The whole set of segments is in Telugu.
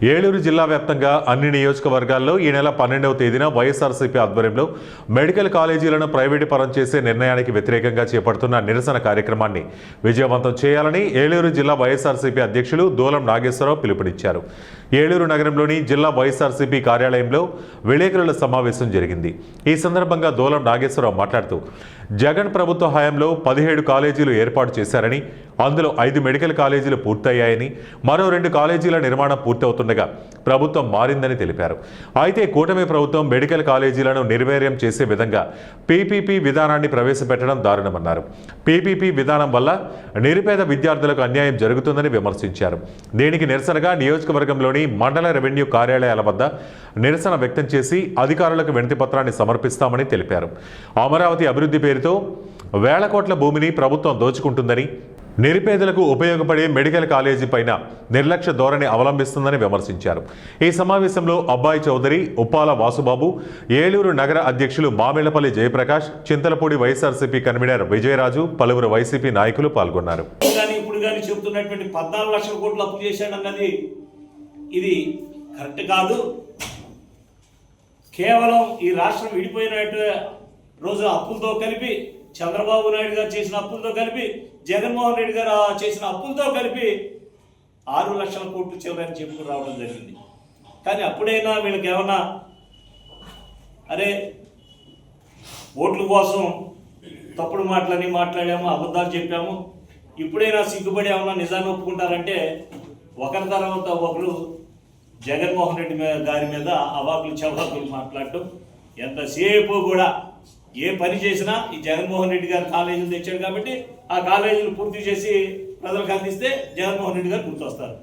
ఏలూరు జిల్లా వ్యాప్తంగా అన్ని నియోజకవర్గాల్లో ఈ నెల 12వ తేదీన వైఎస్ఆర్సీపీ ఆధ్వర్యంలో మెడికల్ కాలేజీలను ప్రైవేటీకరణ చేసే నిర్ణయానికి వ్యతిరేకంగా చేపడుతున్న నిరసన కార్యక్రమాన్ని విజయవంతం చేయాలని ఏలూరు జిల్లా వైఎస్ఆర్సీపీ అధ్యక్షులు దూలం నాగేశ్వరరావు పిలుపునిచ్చారు. ఏలూరు నగరంలోని జిల్లా వైఎస్ఆర్సీపీ కార్యాలయంలో విలేకరుల సమావేశం జరిగింది. ఈ సందర్భంగా దూలం నాగేశ్వరరావు మాట్లాడుతూ జగన్ ప్రభుత్వ హయాంలో 17 కాలేజీలు ఏర్పాటు చేశారని, అందులో 5 మెడికల్ కాలేజీలు పూర్తయ్యాయని, మరో 2 కాలేజీల నిర్మాణం పూర్తవుతుండగా ప్రభుత్వం మారిందని తెలిపారు. అయితే కూటమి ప్రభుత్వం మెడికల్ కాలేజీలను నిర్వీర్యం చేసే విధంగా పీపీపీ విధానాన్ని ప్రవేశపెట్టడం దారుణమన్నారు. పీపీపీ విధానం వల్ల నిరుపేద విద్యార్థులకు అన్యాయం జరుగుతుందని విమర్శించారు. దీనికి నిరసనగా నియోజకవర్గంలోని మండల రెవెన్యూ కార్యాలయాల వద్ద నిరసన వ్యక్తం చేసి అధికారులకు వినతిపత్రాన్ని సమర్పిస్తామని తెలిపారు. అమరావతి అభివృద్ధి పేరుతో వేల కోట్ల భూమిని ప్రభుత్వం దోచుకుంటుందని, నిరుపేదలకు ఉపయోగపడే మెడికల్ కాలేజీ పైన నిర్లక్ష్య ధోరణి అవలంబిస్తుందని విమర్శించారు. ఈ సమావేశంలో అబ్బాయి చౌదరి, ఉప్పాల వాసుబాబు, ఏలూరు నగర అధ్యక్షులు మామిళ్లపల్లి జయప్రకాష్, చింతలపూడి వైఎస్ఆర్సీపీ కన్వీనర్ విజయరాజు, పలువురు వైసీపీ నాయకులు పాల్గొన్నారు. చెబుతున్నటువంటి 14 లక్షల కోట్లు అప్పు చేశాడన్నది ఇది కరెక్ట్ కాదు. కేవలం ఈ రాష్ట్రం విడిపోయినట్టు రోజు అప్పులతో కలిపి, చంద్రబాబు నాయుడు గారు చేసిన అప్పులతో కలిపి, జగన్మోహన్ రెడ్డి గారు చేసిన అప్పులతో కలిపి 6 లక్షల కోట్లు చివరని చెప్పుకు రావడం జరిగింది. కానీ అప్పుడైనా వీళ్ళకి ఏమన్నా అరే ఓట్ల కోసం తప్పుడు మాటలని మాట్లాడాము, అబద్ధాలు చెప్పాము, ఇప్పుడైనా సిగ్గుపడి ఏమన్నా నిజాన్ని ఒప్పుకుంటారంటే ఒకరి తర్వాత ఒకరు జగన్మోహన్ రెడ్డి గారి మీద అవాకులు చవాకులు మాట్లాడటం. ఎంతసేపు కూడా ఏ పని చేసినా ఈ జగన్మోహన్ రెడ్డి గారు కాలేజీలు తెచ్చాడు కాబట్టి ఆ కాలేజీలు పూర్తి చేసి ప్రజలకు అందిస్తే జగన్మోహన్ రెడ్డి గారు గుర్తొస్తారు.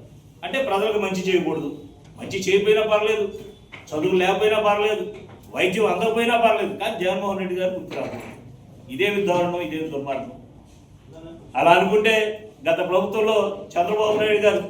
అంటే ప్రజలకు మంచి చేయకూడదు, మంచి చేయకపోయినా పర్లేదు, చదువు లేకపోయినా పర్లేదు, వైద్యం అందకపోయినా పర్లేదు, కానీ జగన్మోహన్ రెడ్డి గారు గుర్తురాదు. ఇదేమి దారుణం, ఇదేమి దుర్మార్గం. అలా అనుకుంటే గత ప్రభుత్వంలో చంద్రబాబు నాయుడు గారు